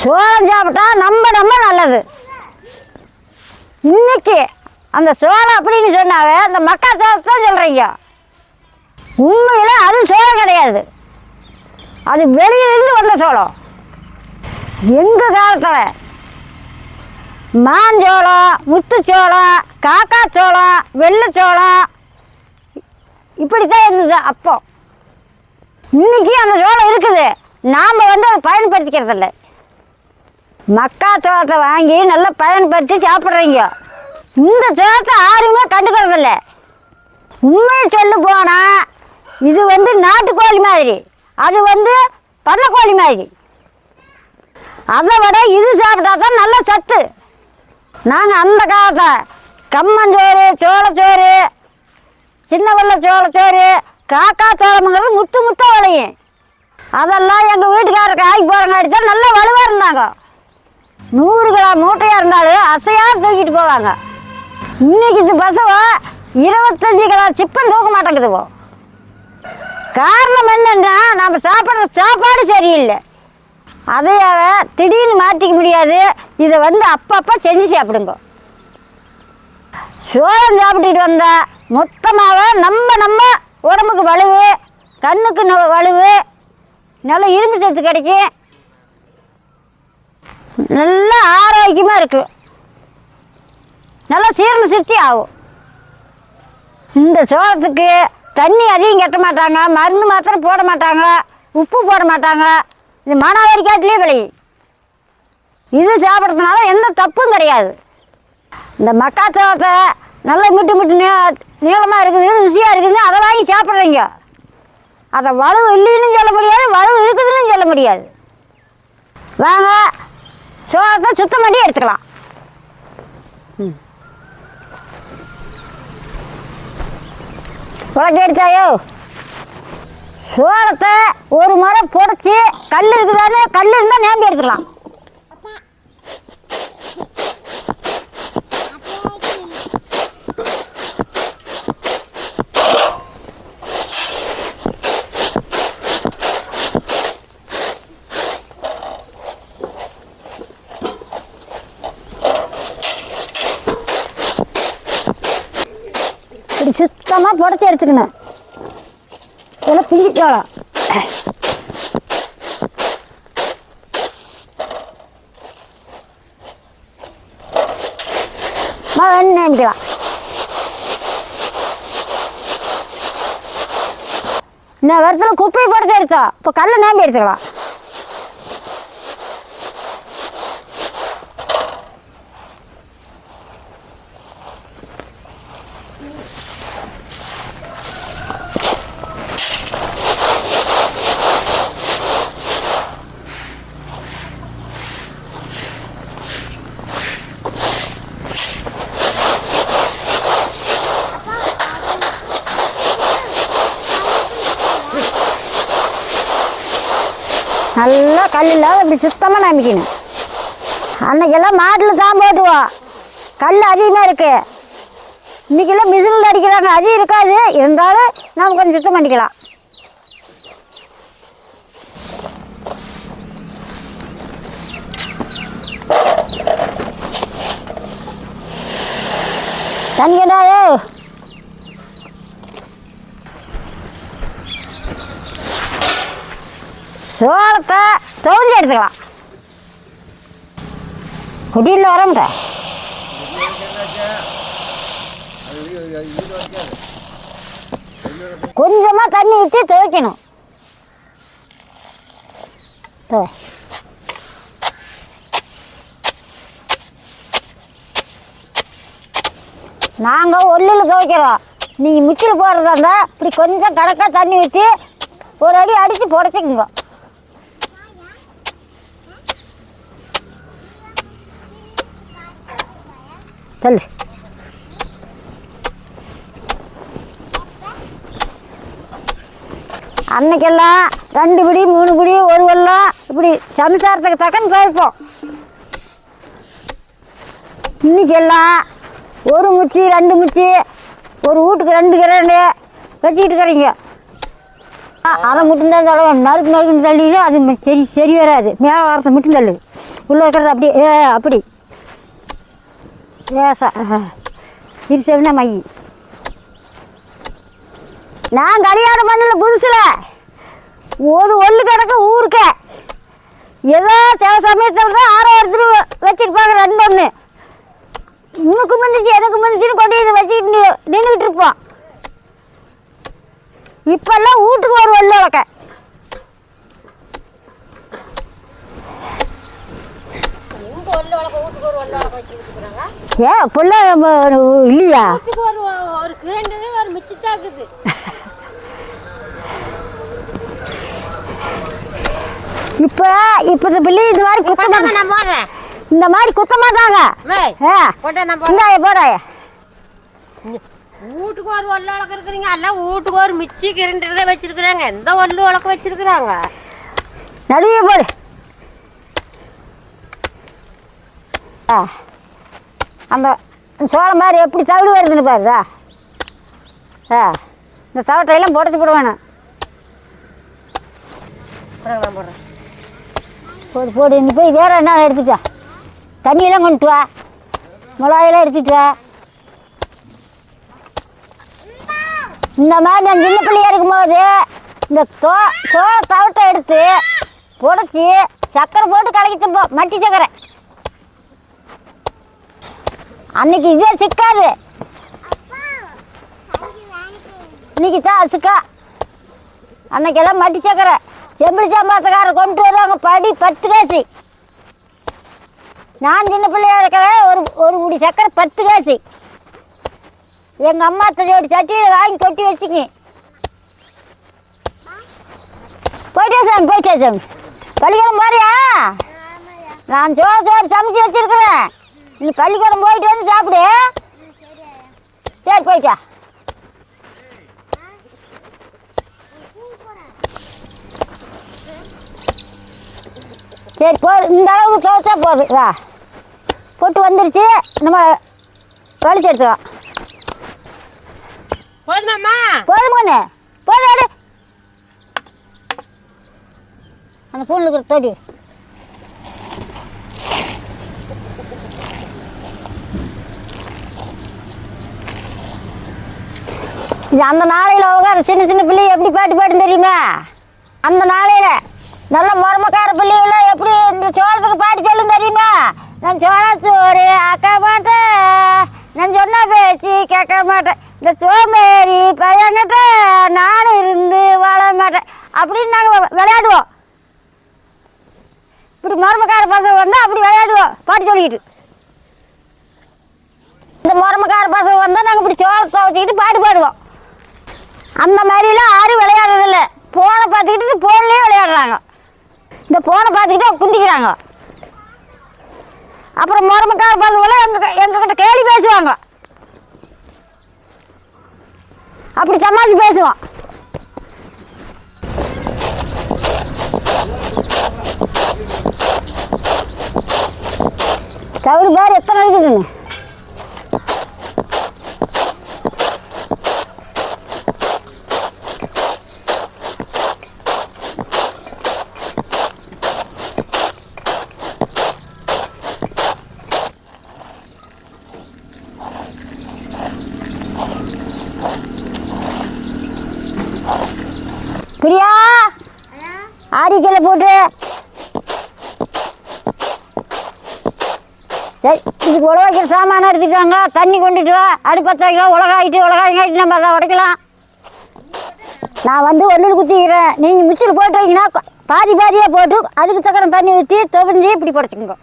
சோளம் சாப்பிட்டா ரொம்ப நல்லது. இன்னைக்கு அந்த சோளம் அப்படின்னு சொன்னாவே அந்த மக்காச்சோளத்தை தான் சொல்கிறீங்க. உண்மையில் அது சோளம் கிடையாது, அது வெளியிலிருந்து வந்த சோளம். எங்கள் காலத்தில் மாஞ்சோளம், முத்துச்சோளம், காக்காச்சோளம், வெள்ளைச்சோளம் இப்படித்தான் இருந்தது அப்போ. இன்னைக்கு அந்த சோளம் இருக்குது, நாம் அதை பயன்படுத்திக்கிறதில்ல. மக்காச்சோளத்தை வாங்கி நல்லா பயன்படுத்தி சாப்பிட்றீங்க. இந்த சோளத்தை யாருமே கண்டுக்கிறதில்ல. உண்மையை சொல்ல போனால் இது நாட்டுக்கோழி மாதிரி, அது பண்ணைக்கோழி மாதிரி. அதை விட இது சாப்பிட்டா தான் நல்ல சத்து. நாங்கள் அந்த காலத்தில் கம்மஞ்சோறு, சோளச்சோறு, சின்ன வெள்ளை சோளச்சோறு, காக்காச்சோளம்ங்கிறது முத்தாக விளையும். அதெல்லாம் எங்கள் வீட்டுக்காரருக்கு ஆகி போகிறங்காட்டி தான் நல்லா வலுவாக இருந்தாங்க. 100 கிராம் மூட்டையாக இருந்தாலும் அசையாக தூக்கிட்டு போவாங்க. இன்னைக்கு இது பசவ 25 கிராம் சிப்பன் தூக்க மாட்டேங்குதுவோ. காரணம் என்னன்னா நம்ம சாப்பிட்ற சாப்பாடு சரியில்லை. அதையால திடீர்னு மாற்றிக்க முடியாது. இதை அப்பப்போ செஞ்சு சாப்பிடுங்க. சோளம் சாப்பிட்டுட்டு வந்தால் மொத்தமாக நம்ம உடம்புக்கு வலுவு, கண்ணுக்கு வலுவு, நல்ல இரும்பு சத்து கிடைக்கும், நல்ல ஆரோக்கியமாக இருக்கும், நல்ல சீரண சக்தி ஆகும். இந்த சோளத்துக்கு தண்ணி அதிகம் கட்ட மாட்டாங்க, மருந்து மாத்திரம் போட மாட்டாங்க, உப்பு போட மாட்டாங்க. இது மானாவாரிக்காட்டிலே விளையும். இது சாப்பிட்றதுனால எந்த தப்பும் கிடையாது. இந்த மக்காச்சோளத்தை நல்லா மிட்டு நீளமாக இருக்குது, ருசியாக இருக்குது, அதை வாங்கி சாப்பிட்றீங்க. அதை வலுவு இல்லைன்னு சொல்ல முடியாது, வலுவு இருக்குதுன்னு சொல்ல முடியாது. வாங்க சோளத்தை சுத்தம் பண்ணி எடுத்துக்கலாம். உலக எடுத்தாயோ சோளத்தை ஒரு முறை புடைச்சி கல் இருக்குதானே, கல் இருந்தால் நேம்பி எடுத்துக்கலாம். இப்படி சுத்தமாக புடைச்சி எடுத்துக்கணும். இதெல்லாம் பிஞ்சு சோளம். நேமிக்கலாம். இன்னும் வருஷத்தில் குப்பையை புடைச்சி எடுத்தோம், இப்போ கல்லை நேம்பி எடுத்துக்கலாம். நல்லா கல்லில் இப்படி சுத்தமாக நம்பிக்கணும். அன்றைக்கெல்லாம் மாட்டில் தான் போட்டுவோம், கல் அதிகமாக இருக்குது. இன்றைக்கெல்லாம் மிஷினில் அடிக்கிறாங்க, அதிகம் இருக்காது, இருந்தாலும் நாம் கொஞ்சம் சுத்தம் பண்ணிக்கலாம். தண்ணி கேட்டாயோ சோளத்தை தோண்டி எடுத்துக்கலாம். குடியில் வர முடியாது. கொஞ்சமாக தண்ணி ஊற்றி துவைக்கணும். நாங்கள் ஒல்லில் துவைக்கிறோம். நீங்கள் மிக்சியில் போடுறதா இருந்தால் இப்படி கொஞ்சம் கணக்காக தண்ணி ஊற்றி ஒரு அடி அடித்து புடைச்சிக்குங்க. தள்ளு. அன்னைக்கெல்லாம் 2 பிடி 3 பிடி ஒரு வெள்ளம் இப்படி சம்சாரத்துக்கு தக்கன்னு துவைப்போம். இன்னைக்கெல்லாம் ஒரு முச்சி 2 முச்சி, ஒரு வீட்டுக்கு 2 கிரண்டு வச்சுக்கிட்டு இருக்கிறீங்க. அதை மட்டும்தான் தடவை நறுக்குன்னு தள்ளிடும். அது சரி வராது. மேலே வாரத்தை மட்டும் தள்ளு. உள்ளே வைக்கிறது அப்படி அப்படி ஏசா இருசவனா மை. நான் கல்யாணம் பண்ணல புதுசில் ஒரு ஒல்லு கிடக்க ஊருக்க ஏதோ சில சமயத்தில் தான் ஆரோ எடுத்துட்டு வச்சுருப்பாங்க 2 ஒன்று. உனக்கு முந்திச்சு எனக்கு முந்திச்சுன்னு கொண்டு இதை வச்சுக்கிட்டு நின்றுக்கிட்டு இருப்போம். இப்பெல்லாம் வீட்டுக்கு ஒரு ஒல்லு வளர்க்க. ஏன் பொல்ல இல்லையா? இப்போ பிள்ளை இந்த மாதிரி குத்தமாக இந்த மாதிரி குத்தமாக தாங்க போடாய. வீட்டுக்கு ஒரு ஒல்லு வளர்க்க இருக்கிறீங்க, எல்லாம் வீட்டுக்கு ஒரு மிச்சி கிரண்டரை வச்சிருக்கிறாங்க. எந்த ஒல்லு வளர்க்க வச்சிருக்கிறாங்க? நடுவே போடு. அந்த சோளம் மாதிரி எப்படி தவிடு வருதுன்னு பாருதா. இந்த தவட்டையெல்லாம் புடச்சி போடுவேன். போடுறேன் போடு போடு. நீ போய் வேறு என்ன எடுத்துட்டா தண்ணியெல்லாம் கொண்டு வா, மிளகாயெல்லாம் எடுத்துட்டு வா. இந்த மாதிரி நான் சின்ன பிள்ளையா இருக்கும்போது இந்த சோள தவட்டை எடுத்து புடச்சி சக்கரை போட்டு கலக்கி தப்போம், மட்டி சக்கரை. அன்னைக்கு இதே சிக்காது, இன்னைக்கு தான் அசுக்கா. அன்னைக்கெல்லாம் மட்டி சக்கரை செம்பிளி சாம்பாத்தக்கார கொண்டு வருவாங்க படி 10 காசு. நான் சின்ன பிள்ளையா இருக்க ஒரு முடி சக்கரை 10 காசு. எங்கள் அம்மா தஜோடி சட்டியில் வாங்கி கொட்டி வச்சுங்க. போயிட்டே சாமி போயிட்டே சாமி. பள்ளிக்கூடம் போறியா? நான் சோறு சமைச்சு வச்சுருக்கிறேன். நீ பள்ளிக்கூடம் போயிட்டு வந்து சாப்பிடு. சரி போயிட்டா. சரி போதும், இந்த அளவுக்கு துவைச்சா போதும். வா போட்டு வந்துருச்சு, நம்ம வலிச்சு எடுத்துக்கலாம். போதுமாம்மா? போதும் கண்ணு போதும். அந்த பூனில் இருக்கிற தோடி இது அந்த நாளையில் உட்கார சின்ன சின்ன பிள்ளைங்க எப்படி பாட்டு தெரியுமா? அந்த நாளையில் நல்ல முறமக்கார பிள்ளைகள்லாம் எப்படி இந்த சோளத்துக்கு பாட்டு சொல்லும் தெரியுமா? நான் சோளச்சோறு ஆக்க மாட்டேன், நான் சொன்ன பேச்சு கேட்க மாட்டேன், இந்த சோமேரி பையன்கிட்ட நானும் இருந்து வாழ மாட்டேன் அப்படின்னு நாங்கள் விளையாடுவோம். இப்படி முறமக்கார பசங்க வந்தால் அப்படி விளையாடுவோம் பாட்டு சொல்லிக்கிட்டு. இந்த முறமக்கார பசங்க வந்தால் நாங்கள் இப்படி சோளத்தை வச்சுக்கிட்டு பாட்டு பாடுவோம். அந்த மாதிரிலாம் யாரும் விளையாடுறதில்ல. ஃபோனை பார்த்துக்கிட்டு ஃபோன்லேயே விளையாடுறாங்க. இந்த ஃபோனை பார்த்துக்கிட்டு குந்திக்கிறாங்க. அப்புறம் முறமக்கார பசங்களாம் எங்ககிட்ட கேள்வி பேசுவாங்க. அப்படி சமாளி பேசுவோம். தவிர பேர் எத்தனை இருக்குதுங்க. பிரியா ஆரிக்கையில் போட்டு சரி இதுக்கு உழவு வைக்கிற சாமானை எடுத்துட்டாங்க. தண்ணி கொண்டுட்டு வா, அடுப்பத்த வைக்கலாம். உலகாயிட்டு நம்ம அதை உடைக்கலாம். நான் வந்து ஒன்றில் குத்திக்கிறேன், நீங்கள் மிக்சியில் போட்டு வைங்கன்னா பாதியாக போட்டு அதுக்கு தக்கன தண்ணி ஊற்றி துவஞ்சி இப்படி புடச்சிக்கோங்க.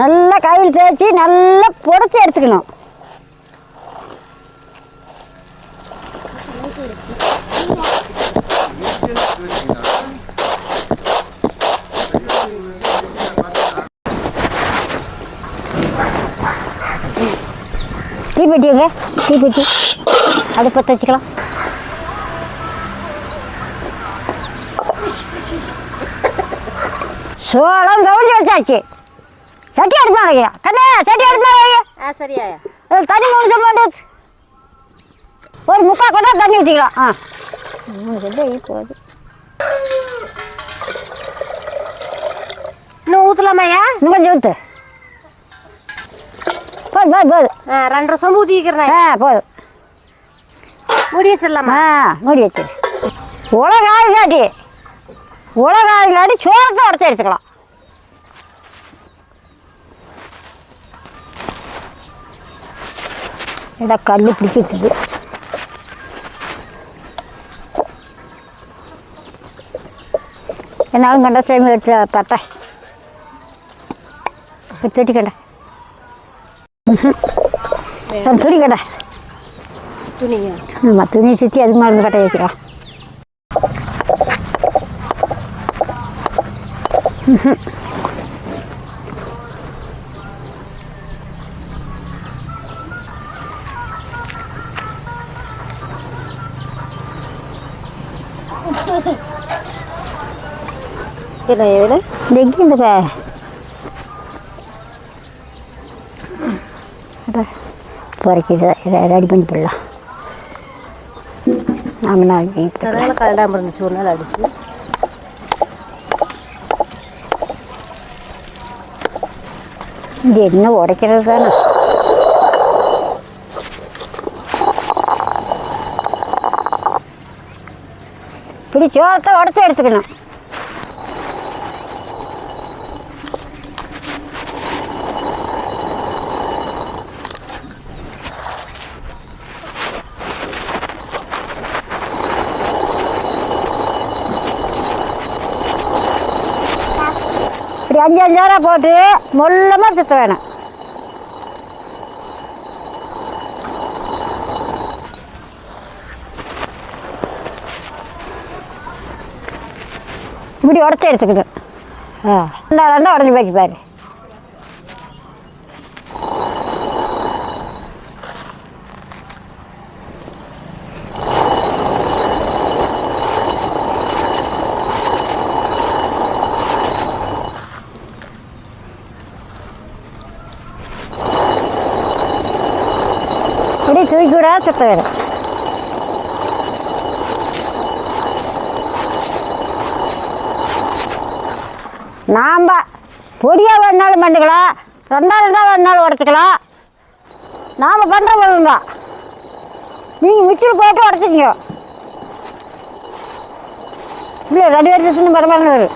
நல்லா கையில் தேய்ச்சி நல்லா புடச்சி எடுத்துக்கணும். தீப்பெட்டிங்க, தீப்பெட்டி அடுப்பத்தை வச்சுக்கலாம். சோளம் கவுஞ்சி வச்சாச்சு. சட்டி அடுப்பா வைக்கிறேன். கண்ணே சட்டி அடுப்பா வைக்க. சரியா தண்ணி 3 சொம்பு ஒரு 3/4 கொண்டா தண்ணி ஊற்றிக்கலாம். 3 சொம்பு போகுது. இன்னும் ஊற்றலாமாய்யா? இன்னும் கொஞ்சம் ஊற்று. போதும் போதும் போதும். 2.5 சொம்பு ஊற்றிக்கிறேன். போதும். மூடி வச்சிடலாமா? மூடி வச்சு உலகாட்டி சோளத்தை உடச்சி எடுத்துக்கலாம். இதை கல் பிடிச்சி வச்சுது. என்னாலும் கண்ட சேமி வச்சு பட்டை துடி கண்டை துணி கடை துணிங்க. ஆமாம், துணியை சுற்றி அதுக்கு மேலே கட்டை வச்சுக்கலாம். பொறைக்கிது இதை ரெடி பண்ணி போடலாம். ஆமாம், கலடாமல் இருந்துச்சு, ஒரு நாள் அடிச்சு. இது என்ன உடைக்கிறது தானே. இப்படி சோளத்தை உடச்சி எடுத்துக்கணும். இப்படி 5 நேரம் போட்டு மொல்லமாக சுற்ற வேணும். இப்படி உடச்சி எடுத்துக்கணும். ரெண்டா உடஞ்சி போச்சு பாரு. இப்படி தூக்கி விட சுத்த வேணும். நாம் பொடியாக வேணுனாலும் பண்ணிக்கலாம், ரெண்டா வேணுனாலும் உடச்சிக்கலாம். நாம் பண்ணுற போதுங்க. நீங்கள் மிக்சியில் போட்டு உடச்சிக்கிங்க. இல்லை 2 பேர் சுற்றினு பரவாயில்ல வரும்.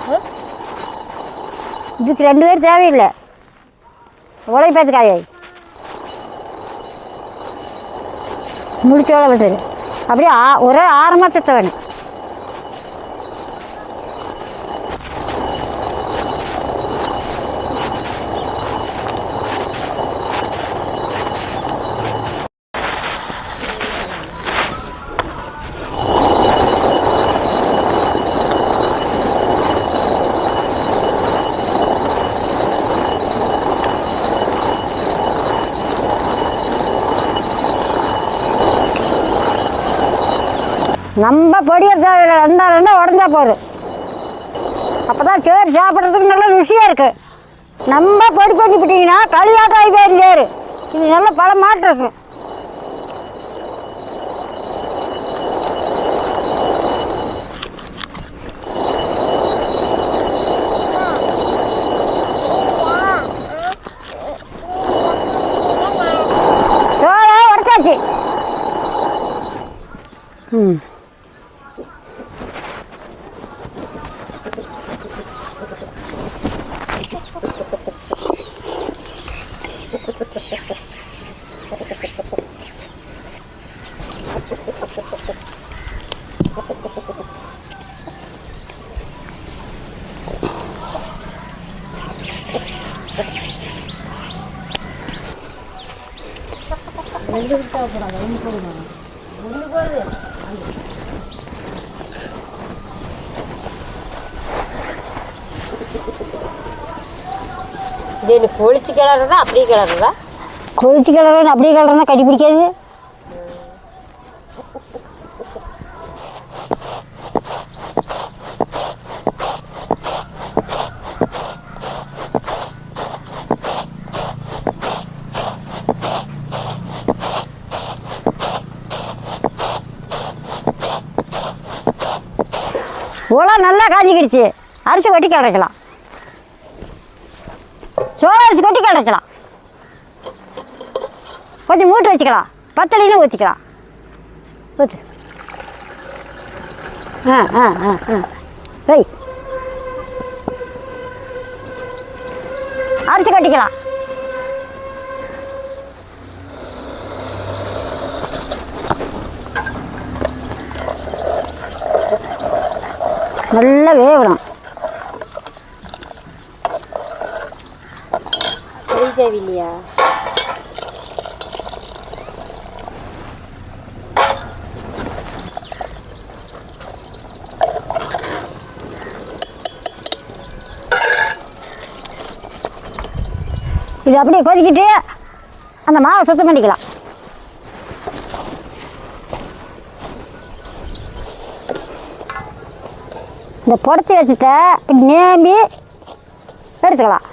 இதுக்கு 2 பேர் தேவையில்லை. உழைப்பாத்து காய் முடிச்சோட வந்து அப்படியே ஒரே ஆரமாக சுத்த வேணும். நம்ம பொடியை தேவையில்லை, ரெண்டா உடஞ்சா போதும். அப்போ தான் சேர் சாப்பிட்றதுக்கு நல்லா ருசியாக இருக்குது. நம்ம பொடி பண்ணி விட்டிங்கன்னா களியாட்டாய் பேர் சேரு. இது நல்லா பல மாற்றம் இருக்கும். உடச்சாச்சு. இது கொளிச்சு கிளறதா அப்படியே கிளறதா? கொளிச்சு கிளறா அப்படியே கிளறா கட்டி பிடிக்காது. உலை நல்லா காஞ்சிக்கிடுச்சு. அரிசி கொட்டி கிடக்கலாம். அரிசி கொட்டி கிளறக்கலாம். கொஞ்சம் மூட்டு வச்சுக்கலாம், பத்தலையும் ஊற்றிக்கலாம். ஊற்று. ஆ ஆ ஆ ஆ வை. அரிசி கொட்டிக்கலாம். நல்லா வேகணும். தேவையில்லையா? இது அப்படியே கொதிக்கிட்டு அந்த மாவை சுத்தம் பண்ணிக்கலாம். இந்த புடச்சி வச்சுட்ட இப்படி நேம்பி எடுத்துக்கலாம்.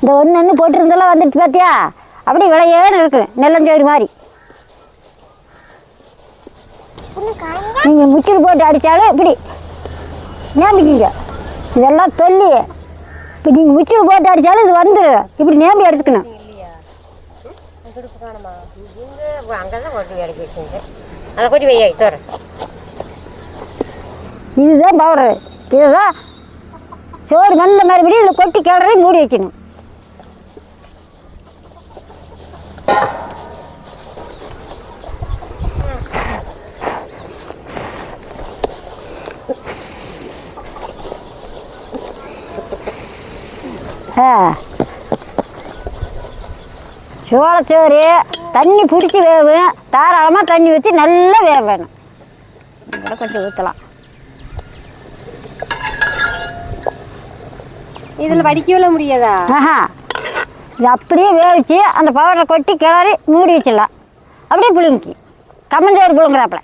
இந்த ஒன்று ஒன்று போட்டிருந்தெல்லாம் வந்துட்டு பார்த்தியா, அப்படி விளையேன்னு இருக்கு நெல்லஞ்சோறு மாதிரி. நீங்கள் முச்சில் போட்டு அடித்தாலும் இப்படி நேம்பிக்கிங்க. இதெல்லாம் தொல்லி இப்போ நீங்கள் முச்சில் போட்டு அடித்தாலும் இது வந்துடும். இப்படி நேம்பி எடுத்துக்கணும். இதுதான் பவுடரு. இதுதான் சோறு நல்ல மறுபடியும் இதில் கொட்டி கிளறி மூடி வைக்கணும். சோளச்சோறு தண்ணி பிடிச்சி வேகும். தாராளமாக தண்ணி ஊற்றி நல்லா வேக வேணும். கொஞ்சம் ஊற்றலாம். இதில் வடிக்கவே முடியாதா? ஆஹா, இது அப்படியே வேவிச்சு அந்த பவுடரை கொட்டி கிளறி மூடி வச்சிடலாம். அப்படியே புளிங்கி கம்மஞ்சோறு புழுங்குறாப்புல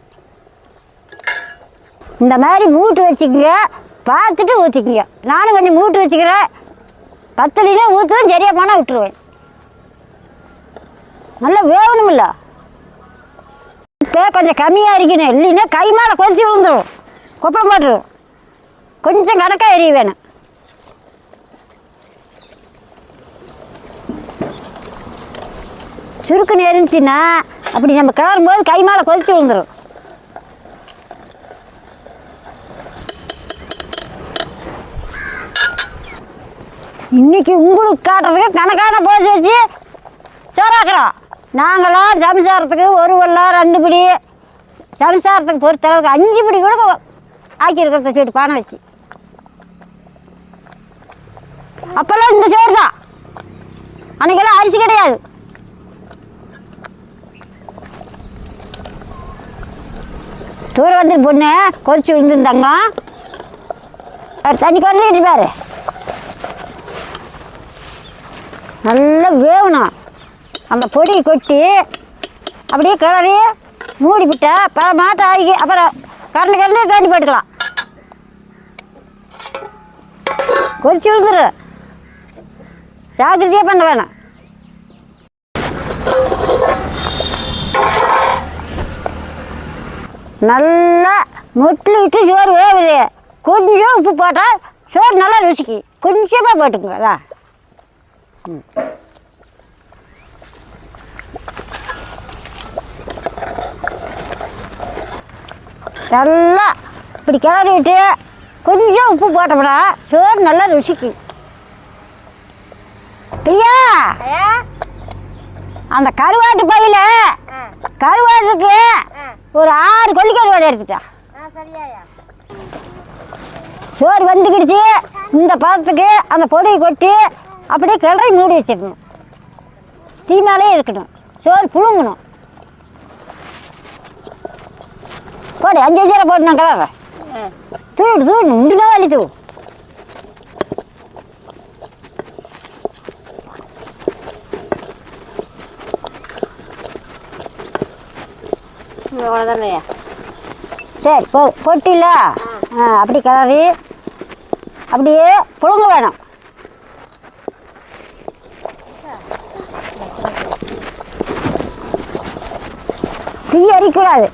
இந்த மாதிரி மூட்டு வச்சுக்கோங்க. பார்த்துட்டு ஊற்றிக்குங்க. நானும் கொஞ்சம் மூட்டு வச்சுக்கிறேன். பத்தலினா ஊற்றுவேன், சரியாக போனால் விட்டுருவேன். நல்லா வேகணுமில்ல. இப்போ கொஞ்சம் கம்மியாக இருக்கணும், இல்லைன்னா கை மேலே கொதிச்சு விழுந்துடும், கொப்பளம் போட்டுரும். கொஞ்சம் கணக்காக எரிய வேணும். சுருக்குன்னு எரிஞ்சின்னா அப்படி நம்ம கிளறும் போது கை மேலே கொதிச்சு விழுந்துடும். இன்னைக்கு உங்களுக்கு காட்டுறதுக்கு கணக்கான போச்சு வச்சு சோறாக்குறோம். நாங்களாம் சம்சாரத்துக்கு ஒரு வெள்ளம் 2 பிடி, சம்சாரத்துக்கு பொறுத்தளவுக்கு 5 பிடி கூட ஆக்கியிருக்கிறத சோறு பானை வச்சு. அப்போல்லாம் இந்த சோறு தான். அன்றைக்கெல்லாம் அரிசி கிடையாது. தூரம் வந்துட்டு பொண்ணு கொதிச்சு விழுந்துருந்தாங்க. தண்ணி கொண்டு பாரு. நல்லா வேகணும். அந்த பொடி கொட்டி அப்படியே கிளறி மூடி விட்டா பல மாட்டை ஆகி அப்புறம் கரண்டு காண்டி போட்டுக்கலாம். கொதிச்சு விழுந்துரு. ஜாக்கிரதையாக பண்ண வேணும். நல்லா மொட்டில் விட்டு சோறு வேகுது. கொஞ்சம் உப்பு போட்டால் சோறு நல்லா ருசிக்கு. கொஞ்சமாக போட்டுக்குங்க. அதான் நல்லா இப்படி கிளறி விட்டு கொஞ்சம் உப்பு போட்டோம்னா சோறு நல்லா ருசிக்கு. ஐயா, அந்த கருவாட்டு பையில கருவாட்டுக்கு ஒரு 6 கொல்லி கருவாடு எடுத்துட்டா. சோறு வந்துக்கிடுச்சு. இந்த பதத்துக்கு அந்த பொடியை கொட்டி அப்படியே கிளறி மூடி வச்சிடணும். தீ மேலே இருக்கணும். சோறு புழுங்கணும். போடு 5 ஜீரை போட்டு நான் கிளறேன். தூடு உண்டுனா வலி தூ. அவ்வளோதானயா? சரி பொட்டில அப்படி கிளறி அப்படியே புழுங்க வேணும். தீ அரிக்கூடாது.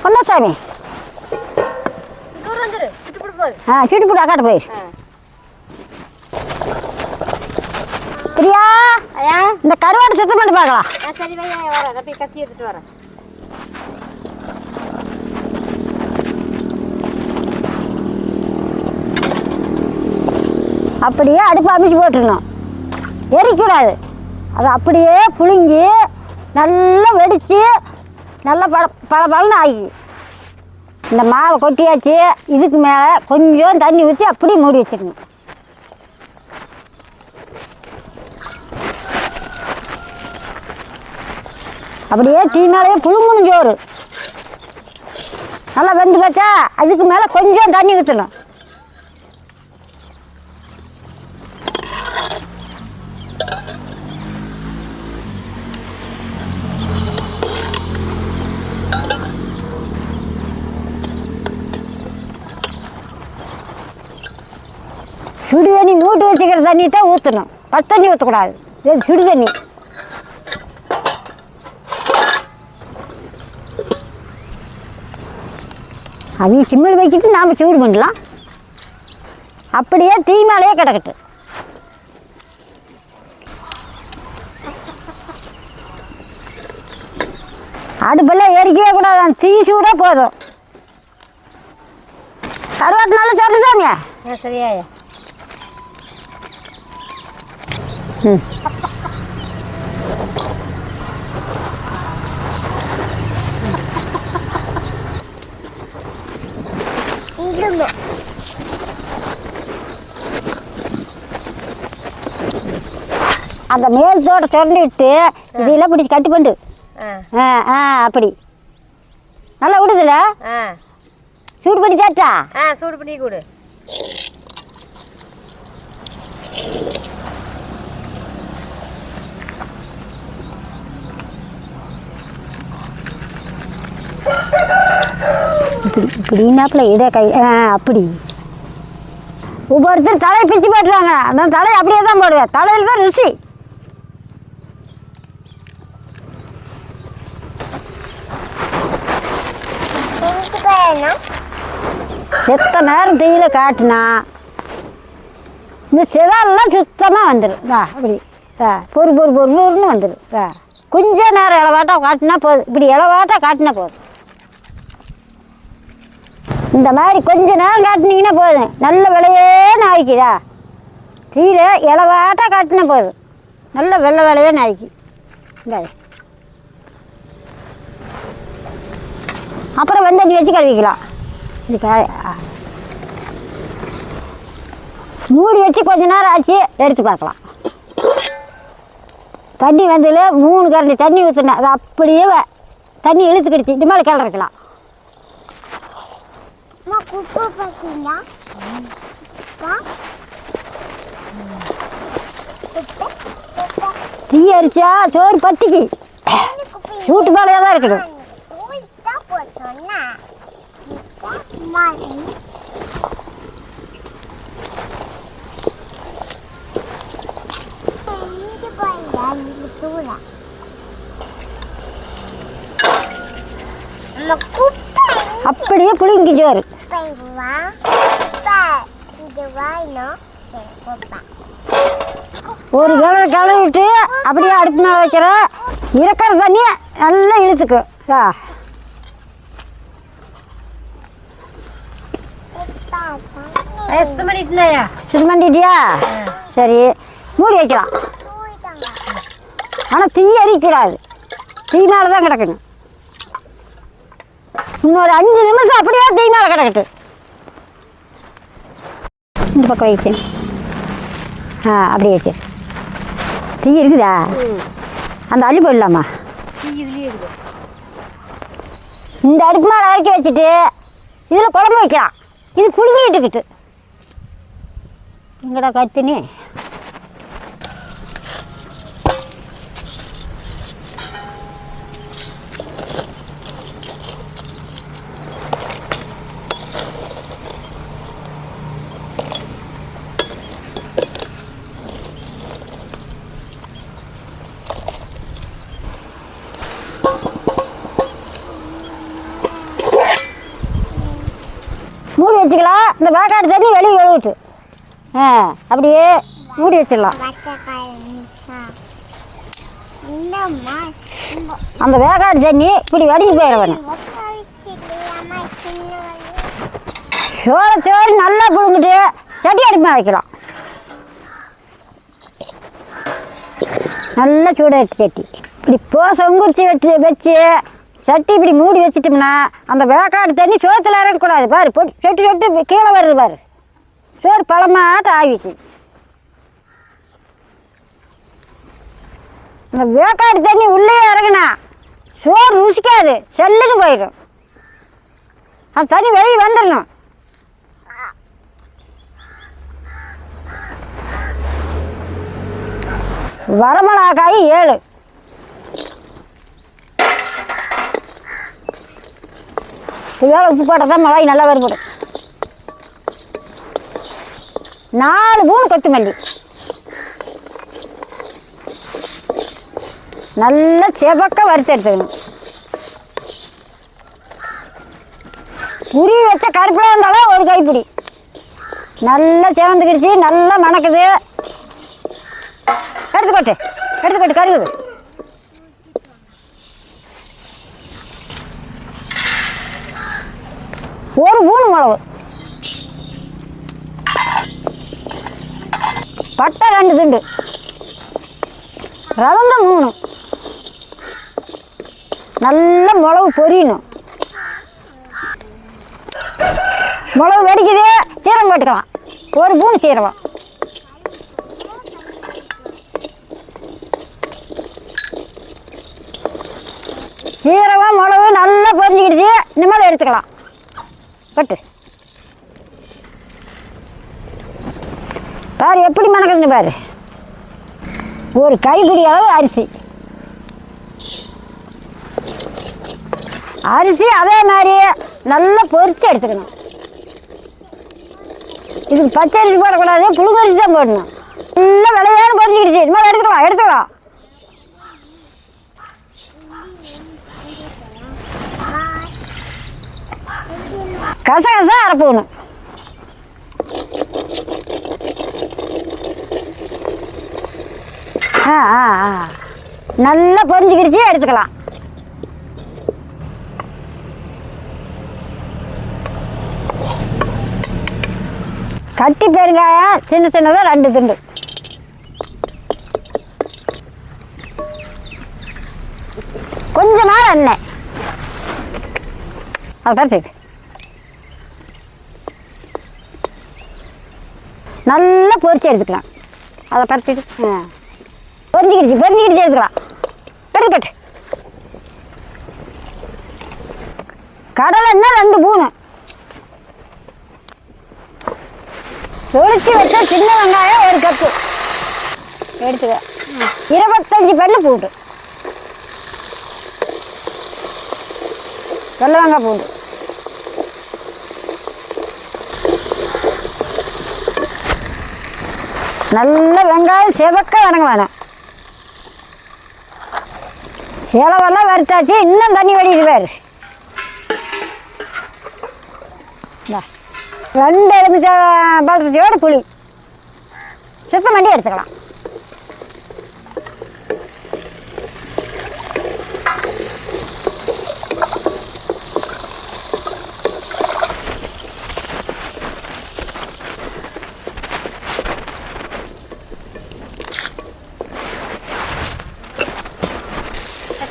பொன்னசாமி. தூரம் வந்துரு சுட்டுப்பட்டு போகுது. சுட்டுப்பட்டு அக்காட்ட போயிரு. பிரியா ஐயா இந்த கருவாடு சுத்தம் பண்ணி பார்க்கலாம். சரி வையா வரேன். அதை போய் கத்தி எடுத்துட்டு வரேன். அப்படியே அடுப்பு அமைச்சு போட்டுருணும், எரிக்கூடாது. அதை அப்படியே புழுங்கி நல்லா வெடித்து நல்லா பழன்னு ஆகி இந்த மாவை கொட்டியாச்சு. இதுக்கு மேலே கொஞ்சம் தண்ணி ஊற்றி அப்படியே மூடி வச்சிடணும். அப்படியே தீ மேலேயே புழுங்கணும் சோறு நல்லா வெந்து வச்சா அதுக்கு மேலே கொஞ்சம் தண்ணி ஊற்றணும். சுடு தண்ணி மூட்டு வச்சுக்கிற தண்ணி தான் ஊற்றணும், பத்து தண்ணி ஊற்றக்கூடாது. இது சுடு தண்ணி. அவங்க சிம்மில் வச்சுட்டு நாம் சூடு பண்ணலாம். அப்படியே தீ மேலேயே கிடக்கட்டு. அடுப்பெல்லாம் எரிக்கவே கூடாது, தீ சூடாக போதும். கருவாட்டு நல்லா சொல்லுதாங்க. சரியாயா. அந்த மேல் தோட்ட சுரண்டி விட்டு இதெல்லாம் பிடிச்சி கட்டு பண்ணு. அப்படி நல்லா விடுதுல. சூடு பண்ணி சாப்பிட்டா சூடு பண்ணி கொடு. இப்படின்னாப்புல இதை கை அப்படி ஒவ்வொருத்தர் தலையை பிச்சு போட்டுருவாங்க. நான் தலையை அப்படியே தான் போடுவேன், தலையில் தான் ருசி. செத்த நேரம் தீயில காட்டினா இந்த செதாலெல்லாம் சுத்தமாக வந்துடும். அப்படி பொறுன்னு வந்துடும். கொஞ்சம் நேரம் இளவாட்டாக காட்டினா போதும். இப்படி இளவாட்டாக காட்டினா போதும். இந்த மாதிரி கொஞ்சம் நேரம் காட்டினீங்கன்னா போதும், நல்ல விலையேன்னு ஆயிக்குதா. தீயில இளவாட்டாக காட்டினா போதும், நல்ல வெள்ளை விலையேன்னு ஆயிக்கு. இந்த அப்புறம் வெந்தண்ணி வச்சு கழுவிக்கலாம். இது மூடி வச்சு கொஞ்ச நேரம் ஆச்சு எடுத்து பார்க்கலாம். தண்ணி வந்ததில் 3 கரண்டி தண்ணி ஊற்றினேன். அது அப்படியே தண்ணி இழுத்துக்கிடுச்சு. இது மேலே கிளறிக்கலாம். தீ அரிச்சா சோறு பத்திக்கு சூட்டு மேலேயே தான் இருக்கணும். அப்படியே புளிங்கி சோறு. ஒரு கிளவிட்டு அப்படியே அடுப்பு மேலே வைக்கிற இறக்கிற தண்ணி நல்லா இழுத்துக்கும். சுத்தம் பண்ணிட்டியா? சரி, மூடி வைக்கலாம். ஆனால் தீ அரிக்கூடாது, தீ மேலே தான் கிடக்கணும். இன்னொரு 5 நிமிஷம் அப்படியே தீ மேலே கிடக்கட்டு. இந்த பக்கம் வச்சு அப்படியே வச்சு. தீ இருக்குதா? அந்த அள்ளி போயிடலாமா? இந்த அடுப்பு மேலே இறக்கி வச்சுட்டு இதில் குழம்பு வைக்கலாம். இது புளிங்கிட்டுக்கிட்டு எங்கடா கத்துனே. மூடி வச்சுக்கலாம். இந்த வேக்காடு தண்ணி வெளியே ஒழுகுட்டு அப்படியே மூடி வச்சிடலாம். அந்த வேக்காடு தண்ணி இப்படி வடிஞ்சு போயிட வேணும். சோறு நல்லா புழுங்கிட்டு சட்டி அடுப்பு வைக்கலாம். நல்லா சூடாக சட்டி இப்படி சொங்குறிச்சி வச்சு சட்டி இப்படி மூடி வச்சிட்டோம்னா அந்த வேக்காடு தண்ணி சோத்தில் இறக்கக்கூடாது. பாரு சொட்டு சொட்டு கீழே வருது பாரு. சோறு பழமாட்ட ஆகிச்சு. அந்த வேக்காடு தண்ணி உள்ளே இறங்குனா சோறு ருசிக்காது, செல்லுன்னு போயிடும். அந்த தண்ணி வெளியே வந்துடணும். வரமிளகாய் 7, வேலை உப்பு போட்டால் தான் மிளகாய் நல்லா வருபடும். 4 ஸ்பூன் கொத்தமல்லி நல்லா செவக்க வறுத்து எடுத்துக்கணும். உருவி வச்ச கருப்பில் இருந்தாலும் ஒரு கைப்பிடி நல்லா செவந்துக்கிடுச்சு, நல்லா மணக்குது. எடுத்துக்கோட்டு கருகுது. ஒரு ஸ்பூன் மிளகு, பட்டை 2 துண்டு, ரவங்க 3. நல்ல மிளகு பொரியணும். மிளகு வெடிக்குது, சீரகம் போட்டுக்கலாம். ஒரு ஸ்பூன் சீரகம். சீரகம் மிளகு நல்லா பொரிஞ்சிக்கிடுச்சு. இந்த மாதிரி எடுத்துக்கலாம். பட்டு பாரு எப்படி மணக்குதுன்னு பாரு. ஒரு கைப்பிடி அளவு அரிசி அதே மாதிரி நல்லா பொரிச்சு எடுத்துக்கணும். இதுக்கு பச்சை அரிசி போடக்கூடாது, புழுங்கரிசி தான் போடணும். நல்லா விளையாடு பொரிஞ்சிக்கிடுச்சு. இந்த மாதிரி எடுத்துக்கலாம். கசகசா அரைப்போணும். நல்லா பொரிஞ்சுக்கிடுச்சு, எடுத்துக்கலாம். கட்டி பெருங்காயம் சின்னதாக 2 துண்டு. கொஞ்சமாக எண்ணெய் அதை பறிச்சுட்டு நல்லா பொரிச்சு எடுத்துக்கலாம். அதை பறிச்சுட்டு பொரிஞ்சிக்கிடுச்சு எடுத்துக்கலாம். எடுத்துக்கட்டு கடலை என்ன 2 ஸ்பூனு, தொளிச்சு வச்ச சின்ன வெங்காயம் 1 கப்பு எடுத்துக்க. 25 பல்லு பூண்டு, வெள்ளை வெங்காய் பூண்டு. நல்ல வெங்காயம் செவக்க வணங்க வேணும். செலவெல்லாம் வறுத்தாச்சு, இன்னும் தண்ணி வடிடுவார். 2 எலுமிச்சை பழத்தோட புளி சுத்தம் பண்ணி எடுத்துக்கலாம்.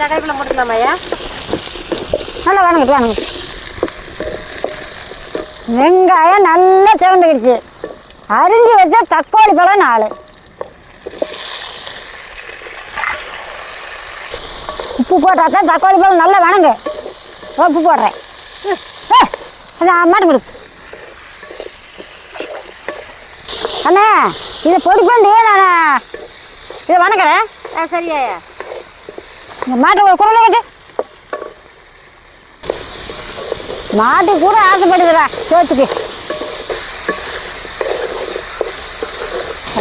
கடைக்குள்ள போட்டுக்கலாமாயா? நல்லா வணங்கிட்டு வெங்காயம் நல்லா சிவந்துக்கிடுச்சு. அரிஞ்சு வச்சா தக்காளி பழம் 4. உப்பு போட்டால் தான் தக்காளி பழம் நல்லா வணங்கு. உப்பு போடுறேன். மாட்டு முடு அண்ணா, இதை பொடி பண்ணி நான் இதை வணக்கிறேன். சரியாயா? இந்த மாட்டு ஒரு குரலை கட்டு. மாட்டு கூட ஆசைப்படுதுடா சோத்துக்கு.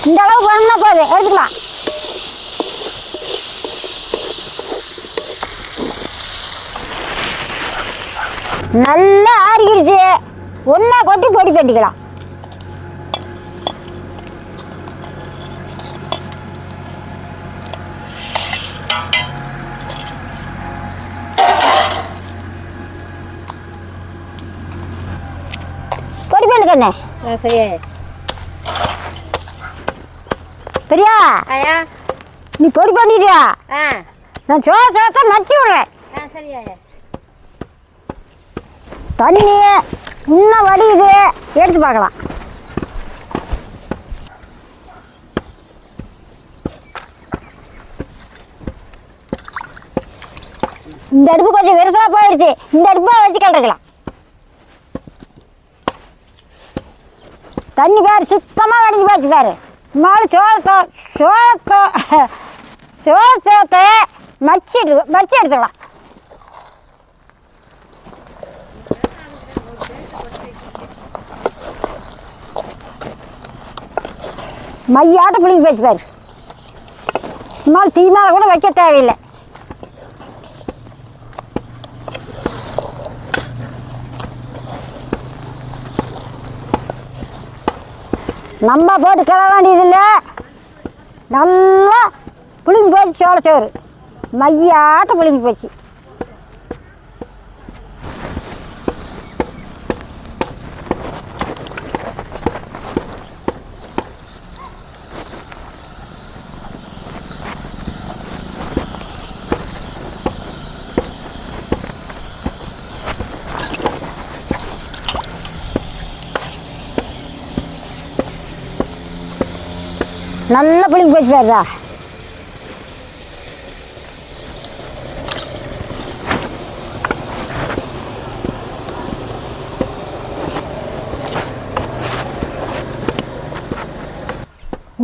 இந்த அளவுக்கு வேணும்னா போகுது, எடுத்துக்கலாம். நல்லா ஆறிக்கிடுச்சு. ஒன்றா கொட்டி பொடி பண்ணிக்கலாம். பொடி பண்ணிக்கண்ணே. சரியா பிரியா, ஆயா நீ பொடி பண்ணிட்டியா? நான் சோத்தை மச்சி விடுறேன். சரியா தண்ணி இன்னும் வடியுது, எடுத்து பார்க்கலாம். இந்த அடுப்பு கொஞ்சம் விரசா போயிடுச்சு, இந்த அடுப்பை வச்சு கிளறிக்கலாம். தண்ணி பாரு சுத்தமாக வடிஞ்சு போச்சு பாரு. மாடு சோத்தை மச்சி எடுத்துக்கலாம். மையாட்ட புளிங்கி போச்சு பாரு. மாடு தீ மேலே கூட வைக்க தேவையில்லை. நம்ம போட்டு கிளற வேண்டியதில்லை. நல்லா புளிங்கி போச்சு சோளச்சோறு. மையாட்ட புளிங்கி போச்சு. நல்லா புளிங்கி போச்சு பாருதா.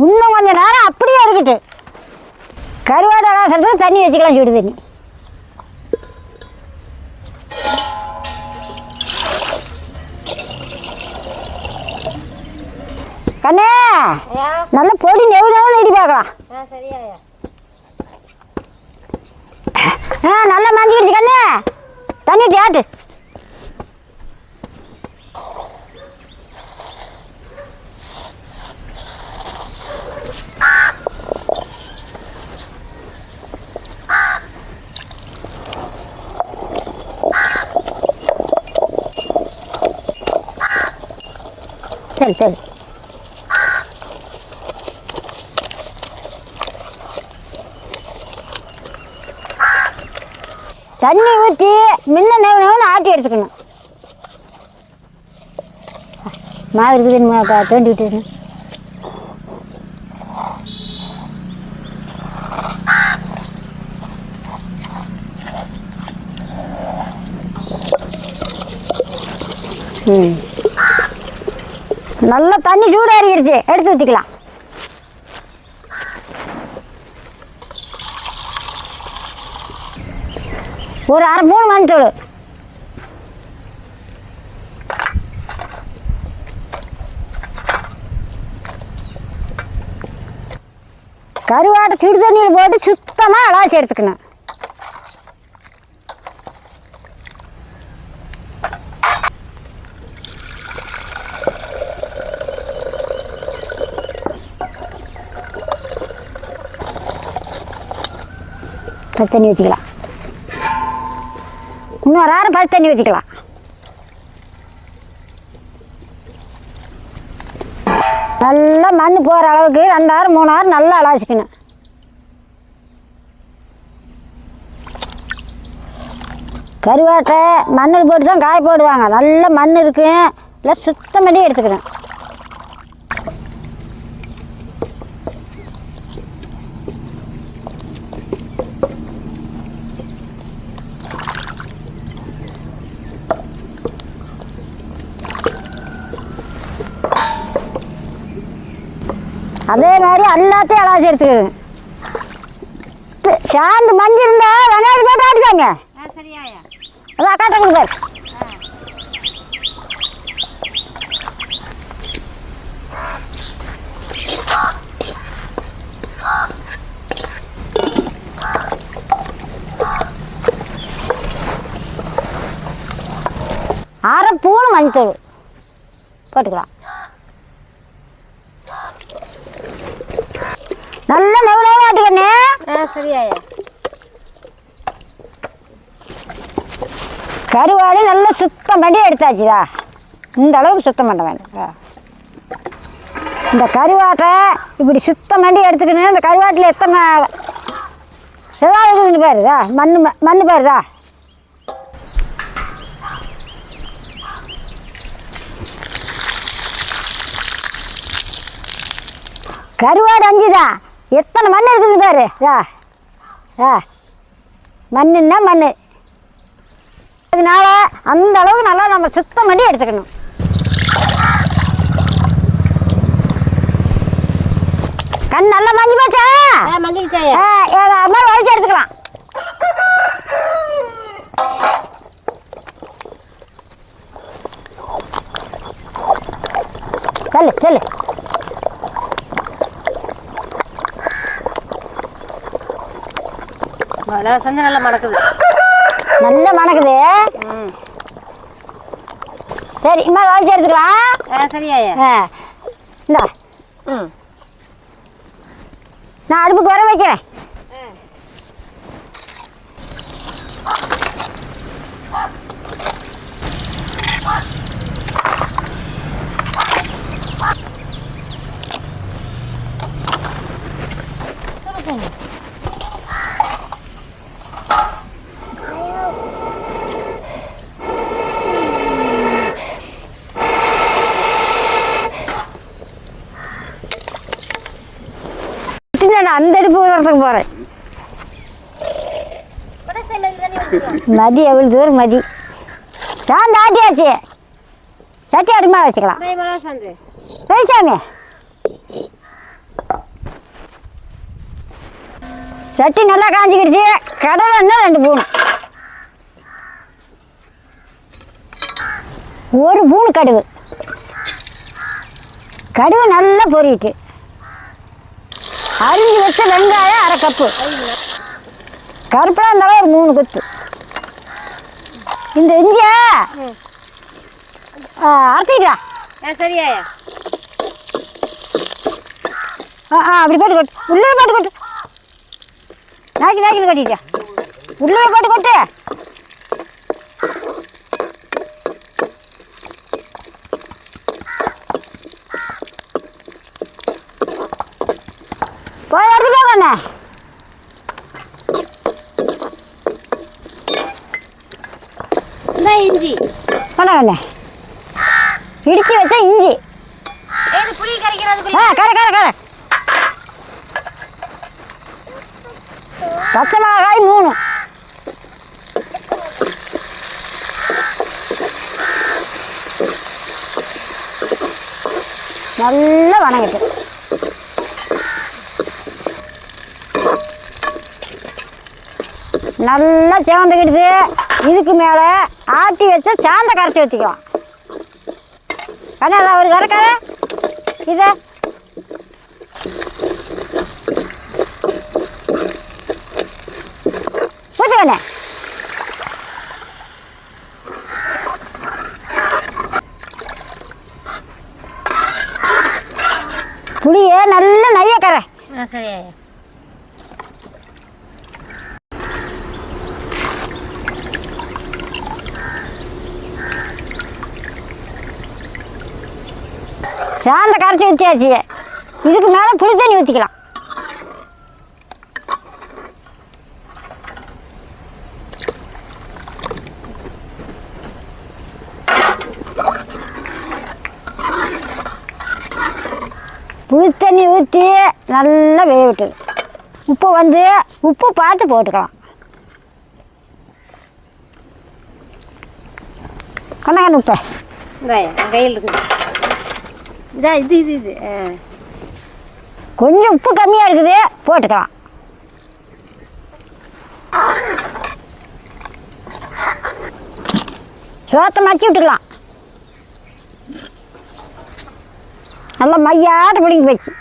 இன்னும் கொஞ்சம் நேரம் அப்படியே இருக்கட்டு. கருவாடு அலாசத்துக்கு தண்ணி வச்சுக்கலாம், சுடு தண்ணி. கண்ணே, நல்ல பொடி நெவு இடி பார்க்கலாம். நல்லா மஞ்சிக்கிடுச்சு கண்ணே. தண்ணி தேட்டு. சரி சரி. தண்ணி ஊற்றி முன்ன நெவுன்னு ஆட்டி எடுத்துக்கணும். மாவு இருக்குதுன்னு தோண்டி விட்டுருங்க. நல்லா தண்ணி சூடாக இறங்கிடுச்சு, எடுத்து ஊற்றிக்கலாம். ஒரு அரை ஸ்பூன் மஞ்சள். கருவாட்டை சுடு தண்ணியில் போட்டு சுத்தமாக அலாசி எடுத்துக்கணும். பச்சை தண்ணி ஊற்றிக்கலாம். இன்னொரு ஆறு பச்சை தண்ணி ஊற்றிக்கலாம். நல்லா மண் போகிற அளவுக்கு 2 ஆறு 3 ஆறு நல்லா அலாசிக்கணும். கருவாட்டை மண்ணில் போட்டு தான் காய போடுவாங்க. நல்ல மண் இருக்கு, இல்லை சுத்தம் பண்ணி எடுத்துக்கணும். அதே மாதிரி எல்லாத்தையும் அலாசி எடுத்துக்குது. சாந்து மஞ்சள் இருந்தா வெங்காயத்தை போட்டு ஆட்டிச்சாங்க. அதான் அக்காட்ட கொடுப்பாரு. அரை ஸ்பூன் மஞ்சள். போட்டுக்கலாம். நல்லா நெவ்வளோ ஆட்டுக்கண்ணே. சரியாயா. கருவாடு நல்லா சுத்தம் பண்ணி எடுத்தாச்சுதா. இந்த அளவுக்கு சுத்தம் பண்ண வேண்டாம். இந்த கருவாட்டை இப்படி சுத்தம் பண்ணி எடுத்துக்கணும். இந்த கருவாட்டில் எத்தனை செதா இருக்குதுன்னு பாருதா, மண் பாருதா. கருவாடு 5 தான். எத்தனை மண் இருக்குதுன்னு பாரு. மண்ணுன்னா மண். அதனால அந்த அளவுக்கு நல்லா நம்ம சுத்தம் பண்ணி எடுத்துக்கணும். கண் நல்லா மஞ்சள் போச்சா? மஞ்சள் அது மாதிரி வளைச்சி எடுத்துக்கலாம். சொல்லு சொல்லு. மிளகா செஞ்சு நல்லா மணக்குது. நல்லா மணக்குது. சரி, இம்மா வளைச்சி எடுத்துக்கலாம். சரியாயா. இந்தா நான் அடுப்புக்கு வர வைக்கிறேன். நான் அந்த அடுப்பு ஊதுறதுக்கு போகிறேன். மதி எவ்வளோ தூரம் மதி சாந்து ஆட்டியாச்சு. சட்டி அடுமா வச்சுக்கலாம். பேசாமே சட்டி நல்லா காஞ்சிக்கிடுச்சு. கடலை இன்னும் 2 பூணு. 1 பூணு கடுகு. கடுகு நல்லா பொரியிட்டு அரிஞ்சு வச்ச வெங்காயம் 1/2 கப்பு. கருப்பா இருந்தாலும் ஒரு 3 கொத்து. இந்த இஞ்சிய அரைச்சிக்கிட்டா. சரியாயா. அப்படி போட்டு கொட்டு. உள்ளே போட்டு கொட்டு. நாய்க்கு கட்டிட்டா. உள்ளே போட்டு கொட்டு. போய் எடுத்துட்டு வாங்கண்ணே. இந்த இஞ்சி பண்ண இடிச்சு வச்ச இஞ்சி. புளி கரைக்கிறது. கரை. பச்சை மிளகாய் 3. நல்லா வணங்கிட்டு நல்லா சேவந்துக்கிடுது. இதுக்கு மேலே ஆட்டி வச்ச சாந்த கரைச்சி ஊற்றிக்கலாம். ஆனால் ஒரு கரைக்கார இதை ஊற்றுக்கண்ணே. புளியை நல்ல நைய கரை. சரியா. சாந்த கரைச்சி ஊற்றியாச்சு. இதுக்கு மேலே புளி தண்ணி ஊற்றிக்கலாம். புளி தண்ணி ஊற்றி நல்லா வேவிட்டு உப்பு பார்த்து போட்டுக்கலாம். கண்ணகண்ணு உப்பை கையில் இருக்குது. இது கொஞ்சம் உப்பு கம்மியாக இருக்குது, போட்டுக்கலாம். சோத்தை மச்சி விட்டுக்கலாம். நல்லா மையாட்ட பிடிங்கி போச்சு.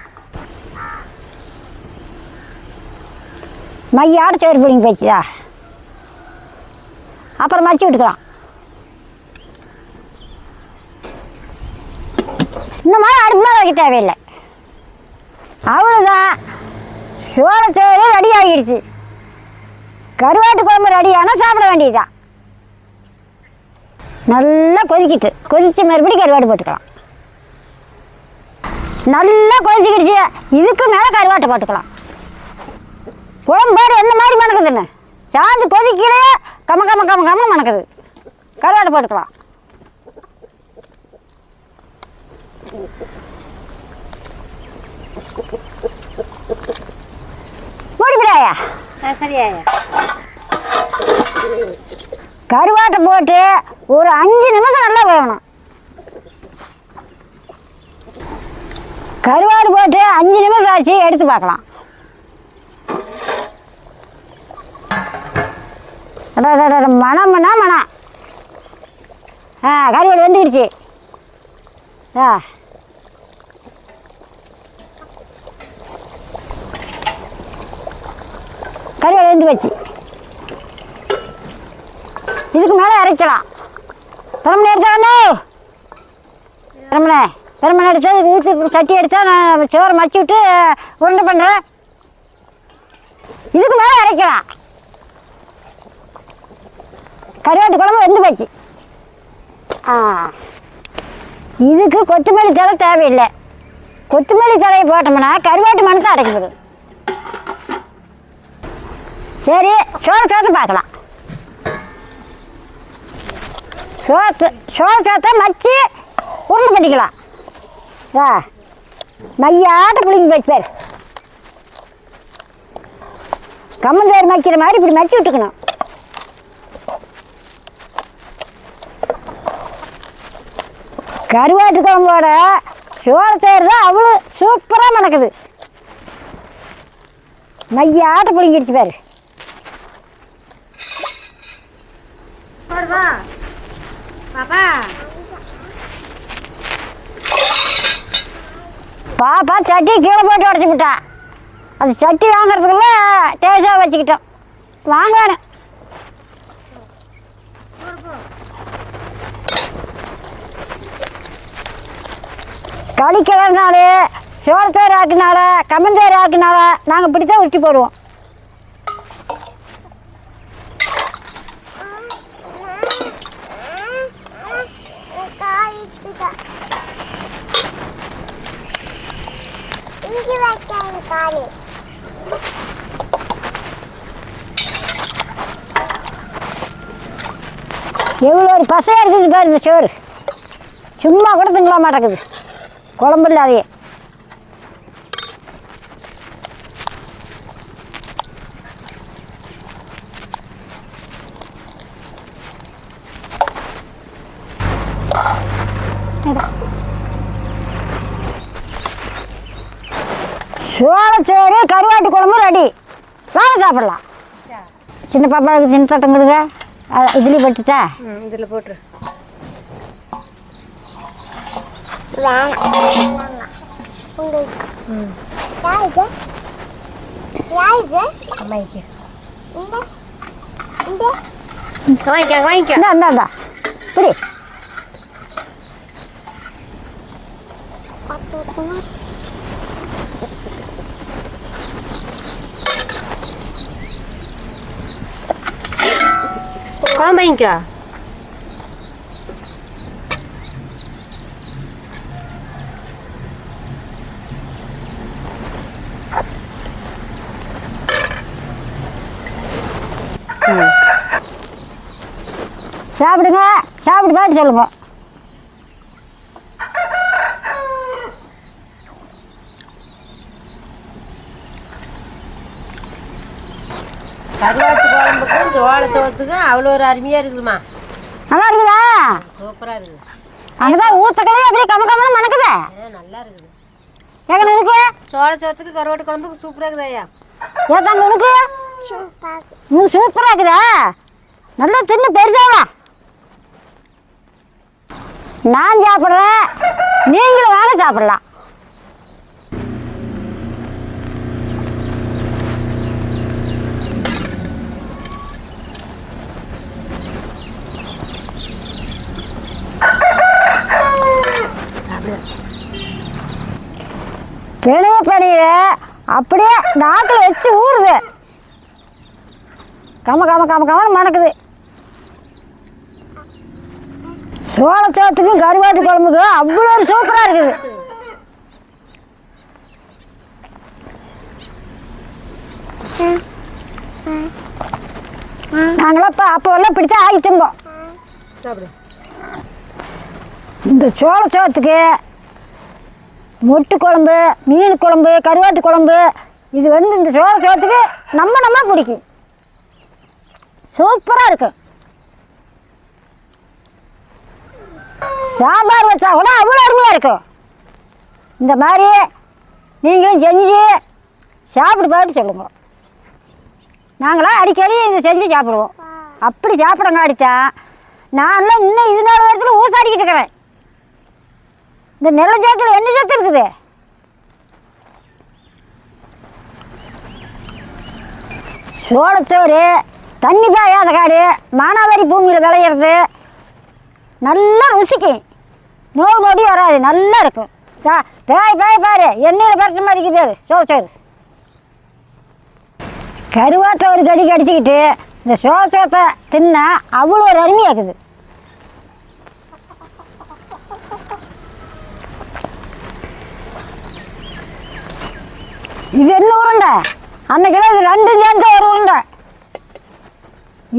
மையாட்ட சோறு பிடிங்கி போச்சுதா. அப்புறம் மச்சி விட்டுக்கலாம். இந்த மாதிரி அடுப்பு மேலே வைக்க தேவையில்லை. அவ்வளோதான், சோளச்சோறு ரெடி ஆகிடுச்சு. கருவாட்டு குழம்பு ரெடி ஆனால் சாப்பிட வேண்டியதுதான். நல்லா கொதிச்சு மறுபடியும் கருவாட்டு போட்டுக்கலாம். நல்லா கொதிச்சுக்கிடுச்சு, இதுக்கு மேலே கருவாட்டை போட்டுக்கலாம். குழம்பு பாரு என்ன மாதிரி மணக்குதுன்னு, சாந்து கொதிக்கலே கம கம கம கம மணக்குது. கருவாட்டை போட்டுக்கலாம். மூடிவிடாயா? சரியா. கருவாட்டை போட்டு ஒரு 5 நிமிஷம் நல்லா வேகணும். கருவாடு போட்டு 5 நிமிஷம் ஆச்சு, எடுத்து பார்க்கலாம். மணம்னா மணம். கருவாடு வெந்துக்கிடுச்சு. கருவாடு வெந்து வச்சு இதுக்கு மேலே இறக்கலாம். பெருமனை எடுத்தானே, பெருமனை எடுத்தா ஊற்றி சட்டி எடுத்தா நான் சோறை மச்சி விட்டு உருண்டை பண்ணுறேன். இதுக்கு மேலே இறக்கலாம். கருவாட்டு குழம்பு வெந்து போச்சு. இதுக்கு கொத்தமல்லி தழை தேவையில்லை. கொத்தமல்லி தழையை போட்டோம்னா கருவாட்டு மணத்தை அடைக்குது. சரி, சோளத்தை பார்க்கலாம். சோளத்தை மச்சி உருண்டை பண்ணிக்கலாம். மையாட்ட புளிங்க போச்சு பேர். கம்மஞ்சோறு மக்கிற மாதிரி இப்படி மச்சி விட்டுக்கணும். கருவாட்டு குழம்போட சோளத்தேர் தான் அவ்வளோ சூப்பராக மணக்குது. மையாட்ட புளிங்கிடுச்சு பேர். பாப்பா சட்டி கீழே போட்டு உடச்சி விட்டா. அது சட்டி வாங்குறதுக்குள்ள டேஸ்டாக வச்சுக்கிட்டோம். வாங்கணும். களிக்கிழனால சோளத்தோறு ஆக்கினால கம்மந்தோறு ஆக்கினால நாங்கள் இப்படி தான் உருட்டி போடுவோம். எவ்வளோ ஒரு பசையாக இருக்குது பாரு இந்த சோறு. சும்மா கூட திங்களா மாட்டேங்குது குழம்பு இல்லாதையே. சோளச்சோறு கருவாட்டு குழம்பு ரெடி. வாங்க சாப்பிடலாம். சின்ன பாப்பாவுக்கு சின்ன தட்டம் கொடுங்க. இதுலேயும் போட்டுட்டா? இதில் போட்டுரு. வாங்கிக்க. இந்தா புரி. வாங்கிக்க. சாப்பிடுங்க, சாப்பிடுதான்னு சொல்லுங்க. கருவாட்டு குழம்புக்கும் சோளத்தோத்துக்கும் அவ்வளோ ஒரு அருமையாக இருக்குதுமா. நல்லா இருக்குதா? சூப்பராக இருக்குது. அங்கதான் ஊத்தக்கலையே அப்படியே கம கமன்னு மணக்குதே. நல்லா இருக்குது. எங்கே இருக்கு? சோளத்தோத்துக்கு கருவாட்டு குழம்புக்கு சூப்பராக இருக்குது ஐயா. ஏதாங்க உனக்கு சூப்பராக இருக்குதா? நல்லா தின்னு பெருசாவா. நான் சாப்பிட்றேன், நீங்களும் வாங்க சாப்பிடலாம். பெரிய பனியில் அப்படியே நாக்கில் வச்சு ஊறுது. கமன்னு மணக்குது. சோளச்சோத்துக்கும் கருவாட்டு குழம்புக்கும் அவ்வளோ ஒரு சூப்பராக இருக்குது. நாங்களாம் அப்போல்லாம் இப்படித்தான் ஆகி திம்போம். இந்த சோளச்சோத்துக்கு மொட்டு குழம்பு, மீன் குழம்பு, கருவாட்டு குழம்பு, இது வந்து இந்த சோளச்சோத்துக்கு நம்ம பிடிக்கும். சூப்பராக இருக்கும். சாம்பார் வச்சா கூட அவ்வளோ அருமையாக இருக்கும். இந்த மாதிரி நீங்களும் செஞ்சு சாப்பிட்டு பார்த்து சொல்லுங்க. நாங்களாம் அடிக்கடி இதை செஞ்சு சாப்பிடுவோம். அப்படி சாப்பிடங்காடித்தான் நான்லாம் இன்னும் இது நாள் நேரத்தில் ஊசாடிக்கிட்டு இருக்கிறேன். இந்த நெல்லை சோத்தில் என்ன சத்து இருக்குது? சோளச்சோறு தண்ணி பாயாத காடு, மானாவாரி பூமியில் விளையிறது, நல்லா ருசிக்கும். நோடி வராது, நல்லா இருக்கும். பாரு எண்ணெயில் பறக்கிற மாதிரி இருக்குது சோளச்சோறு. கருவாட்டை ஒரு கடி கடிச்சிக்கிட்டு இந்த சோளச்சோத்தை தின்னா அவ்வளோ ஒரு அருமையாக்குது. இது என்ன உருண்டை? அன்னைக்கெல்லாம் இது ரெண்டும் சேர்ந்த ஒரு உருண்டை.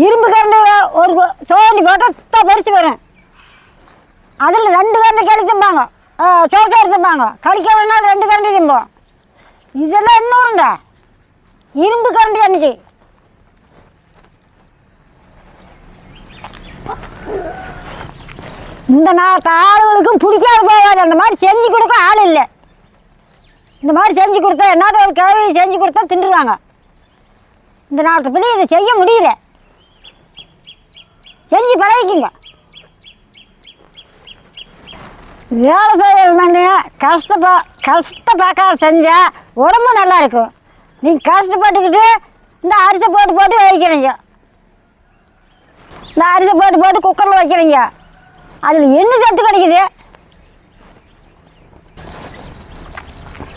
இரும்பு கரண்டி ஒரு சோண்டி போட்டால் பறிச்சு வரும். அதில் 2 கரண்டி களி திம்பாங்க, சோளச்சோறு திம்பாங்க. கழிக்கலன்னா 2 கரண்டி திம்போம். இதெல்லாம் என்ன உருண்டை? இரும்பு கரண்டி அன்னைக்கு. இந்த ஆளுகளுக்கும் பிடிக்காது போகாது. அந்த மாதிரி செஞ்சு கொடுக்க ஆள் இல்லை. இந்த மாதிரி செஞ்சு கொடுத்தா என்னோட ஒரு கிழவி செஞ்சு கொடுத்தா தின்றுவாங்க. இந்த நாட்டு பிள்ளை இதை செய்ய முடியல. செஞ்சு பழகிக்குங்க. வேலை செய்யறது கஷ்டப்பாக்காத செஞ்சால் உடம்பு நல்லா இருக்கும். நீங்கள் கஷ்டப்பட்டுக்கிட்டு இந்த அரிசி போட்டு வைக்கிறீங்க. இந்த அரிசி போட்டு குக்கரில் வைக்கிறீங்க. அதில் என்ன சத்து கிடைக்குது?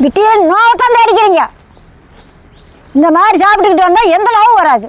விட்டியில் நோவை தந்து அடிக்கிறீங்க. இந்த மாதிரி சாப்பிட்டுக்கிட்டு வந்தால் எந்த நோவும் வராது.